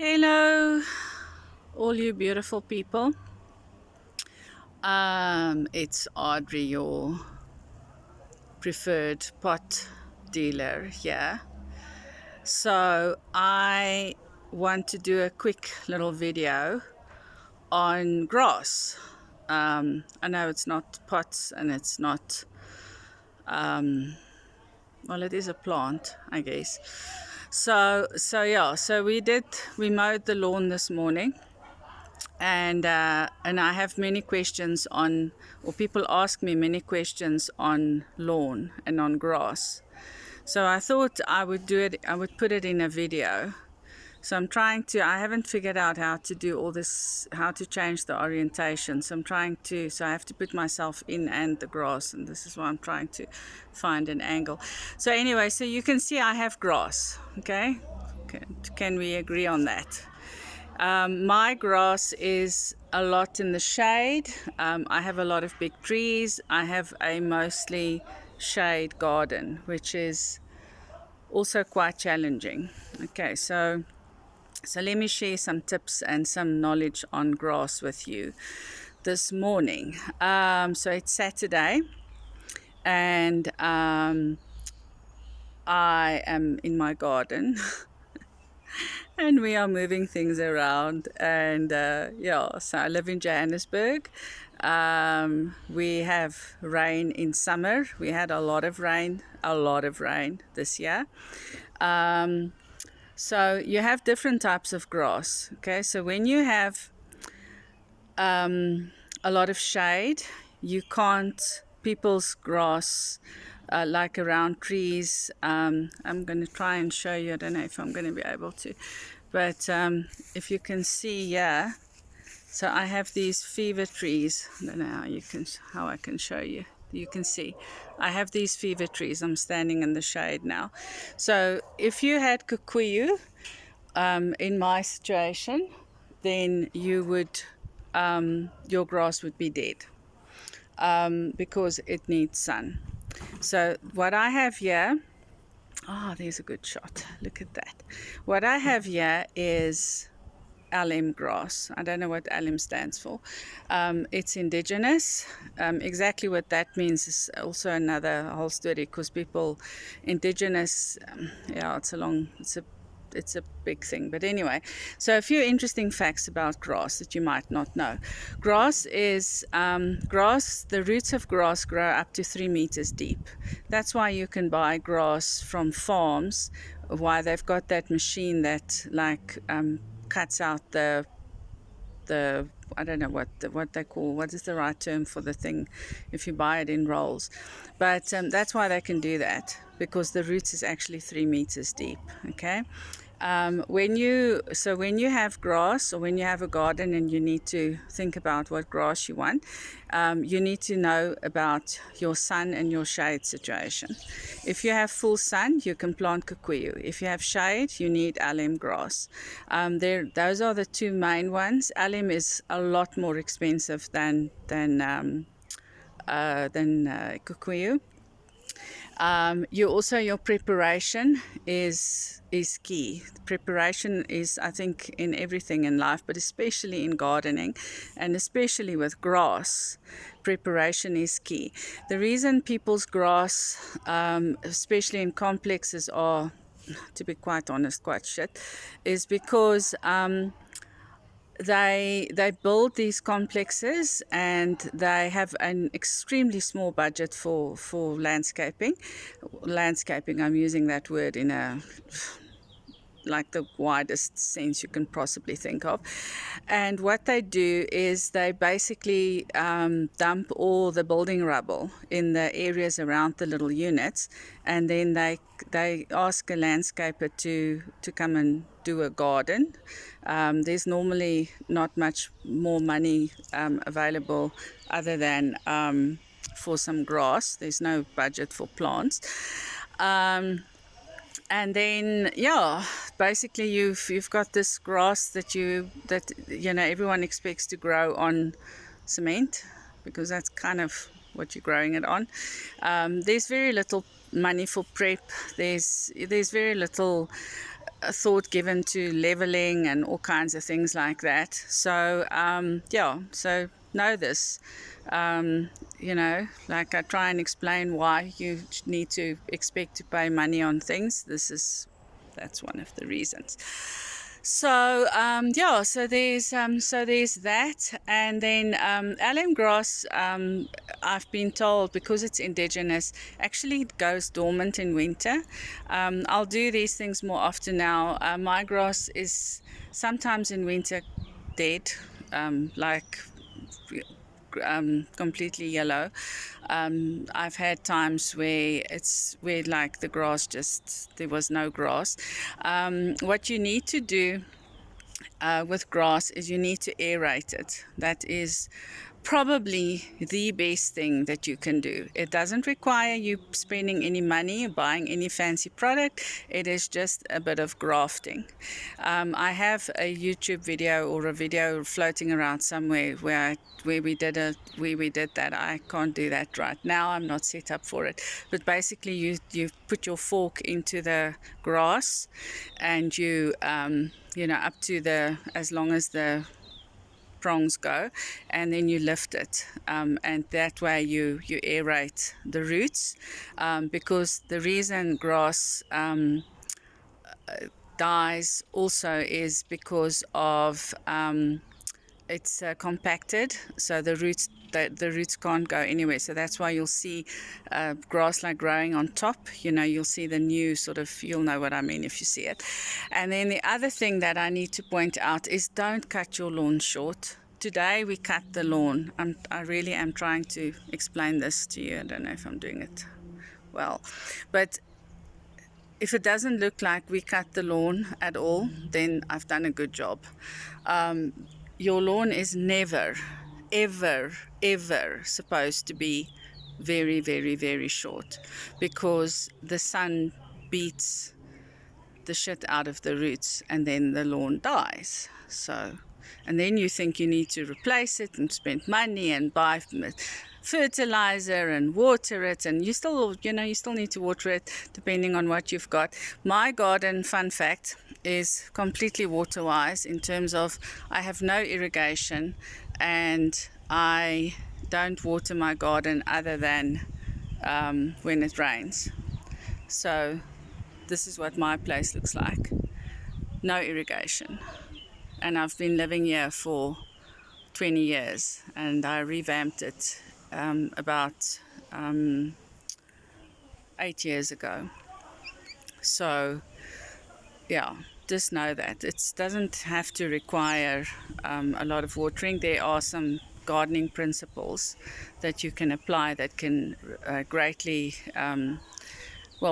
Hello, all you beautiful people. It's Audrey, your preferred pot dealer here. So I want to do a quick little video on grass. I know it's not pots and it's not, well, it is a plant, I guess. So we mowed the lawn this morning, and I have many questions on, or people ask me many questions on lawn and on grass. So I thought I would do it. I would put it in a video. So I'm trying to. I haven't figured out how to do all this, how to change the orientation. So I'm trying to. So I have to put myself in and the grass, and this is why I'm trying to find an angle. So anyway, so you can see I have grass. Okay, can we agree on that? My grass is a lot in the shade. I have a lot of big trees. I have a mostly shade garden, which is also quite challenging. Okay, so let me share some tips and some knowledge on grass with you this morning. So it's Saturday, and I am in my garden. And we are moving things around, and so I live in Johannesburg. We have rain in summer. We had a lot of rain this year. So you have different types of grass. Okay, so when you have a lot of shade, you can't, people's grass, like around trees. I'm going to try and show you. I don't know if I'm going to be able to, but if you can see here, so I have these fever trees. I don't know how I can show you. You can see I have these fever trees. I'm standing in the shade now. So if you had kikuyu in my situation, then you would your grass would be dead, because it needs sun. So what I have here, there's a good shot. Look at that. What I have here is LM grass. I don't know what LM stands for. It's indigenous. Exactly what that means is also another whole story, because people, indigenous, it's a big thing. But anyway, so a few interesting facts about grass that you might not know. Grass is the roots of grass grow up to 3 meters deep. That's why you can buy grass from farms, why they've got that machine that cuts out the I don't know what they call, what is the right term for the thing if you buy it in rolls, but that's why they can do that, because the roots is actually 3 meters deep. Okay. When you have grass, or when you have a garden and you need to think about what grass you want, you need to know about your sun and your shade situation. If you have full sun, you can plant kikuyu. If you have shade, you need LM grass. Those are the two main ones. LM is a lot more expensive than kikuyu. Your preparation is key. Preparation is, I think, in everything in life, but especially in gardening, and especially with grass, preparation is key. The reason people's grass, especially in complexes, are, to be quite honest, quite shit, is because they build these complexes, and they have an extremely small budget for landscaping. I'm using that word in a like the widest sense you can possibly think of. And what they do is they basically dump all the building rubble in the areas around the little units, and then they ask a landscaper to come and do a garden. There's normally not much more money available other than for some grass. There's no budget for plants. And then basically you've got this grass that everyone expects to grow on cement, because that's kind of what you're growing it on. There's very little money for prep. There's very little a thought given to leveling and all kinds of things like that. So so know this. Like I try and explain why you need to expect to pay money on things. That's one of the reasons. So there's that, and then alum grass. I've been told, because it's indigenous, actually it goes dormant in winter. I'll do these things more often now. My grass is sometimes in winter dead, like completely yellow. I've had times where like the grass there was no grass. What you need to do with grass is you need to aerate it. That is probably the best thing that you can do. It doesn't require you spending any money or buying any fancy product. It is just a bit of grafting. I have a YouTube video or a video floating around somewhere where we did that. I can't do that right now. I'm not set up for it. But basically, you put your fork into the grass, and you up to as long as the prongs go, and then you lift it, and that way you aerate the roots, because the reason grass dies also is because of it's compacted, so the roots can't go anywhere. So that's why you'll see grass like growing on top. You'll see the new you'll know what I mean if you see it. And then the other thing that I need to point out is, don't cut your lawn short. Today we cut the lawn. I really am trying to explain this to you. I don't know if I'm doing it well, but if it doesn't look like we cut the lawn at all, then I've done a good job. Your lawn is never, ever, ever supposed to be very, very, very short, because the sun beats the shit out of the roots and then the lawn dies. And then you think you need to replace it and spend money and buy fertilizer and water it, and you still need to water it depending on what you've got. My garden, fun fact, is completely water wise, in terms of I have no irrigation, and I don't water my garden other than when it rains. So this is what my place looks like. No irrigation. And I've been living here for 20 years, and I revamped it about 8 years ago. So just know that it doesn't have to require a lot of watering. There are some gardening principles that you can apply that can greatly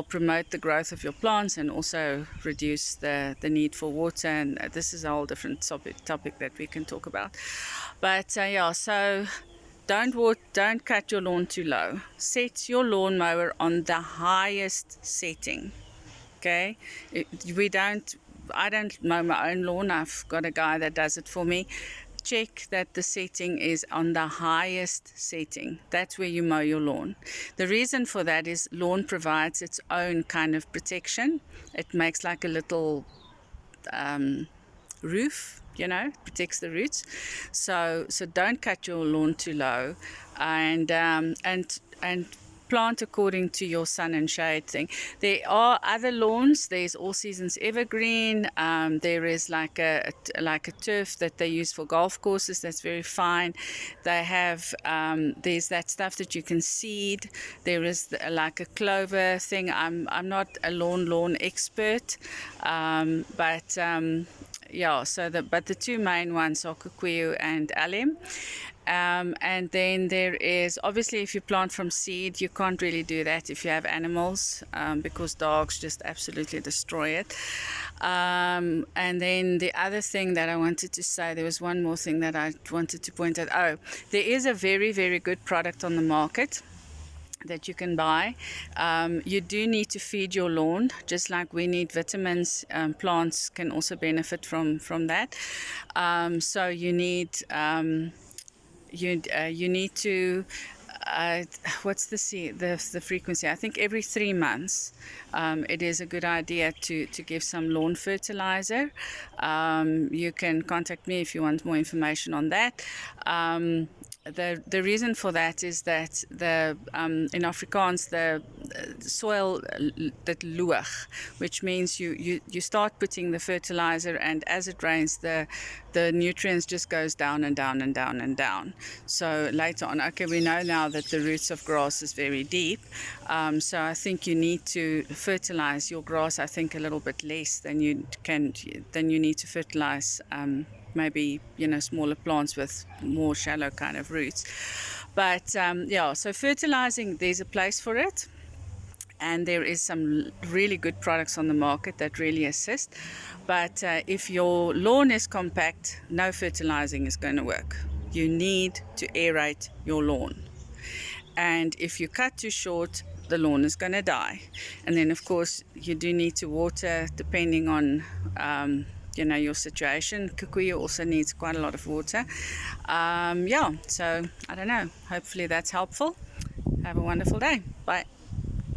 promote the growth of your plants, and also reduce the need for water. And this is a whole different topic that we can talk about. But so don't cut your lawn too low. Set your lawnmower on the highest setting. Okay, I don't mow my own lawn. I've got a guy that does it for me. Check that the setting is on the highest setting. That's where you mow your lawn. The reason for that is lawn provides its own kind of protection. It makes like a little roof, protects the roots. So don't cut your lawn too low, and plant according to your sun and shade thing. There are other lawns. There's all seasons evergreen. There is like a turf that they use for golf courses. That's very fine. They have there's that stuff that you can seed. There is like a clover thing. I'm not a lawn expert, but the two main ones are kikuyu and alum. And then there is, obviously, if you plant from seed, you can't really do that if you have animals, because dogs just absolutely destroy it. And then the other thing that I wanted to say, there was one more thing that I wanted to point out. Oh, there is a very, very good product on the market that you can buy. You do need to feed your lawn, just like we need vitamins. Plants can also benefit from that. So you need you need to uh, what's the frequency? I think every 3 months, it is a good idea to give some lawn fertilizer. You can contact me if you want more information on that. The reason for that is that the in Afrikaans the soil that luach, which means you start putting the fertilizer, and as it rains the nutrients just goes down and down and down and down. So later on, okay, we know now that the roots of grass is very deep, so I think you need to fertilize your grass, I think, a little bit less than you need to fertilize maybe smaller plants with more shallow kind of roots. But yeah, so fertilizing, there's a place for it, and there is some really good products on the market that really assist. But if your lawn is compact, no fertilizing is going to work. You need to aerate your lawn, and if you cut too short, the lawn is going to die. And then of course you do need to water depending on your situation. Kikuyu also needs quite a lot of water. Yeah, so I don't know, hopefully that's helpful. Have a wonderful day. Bye.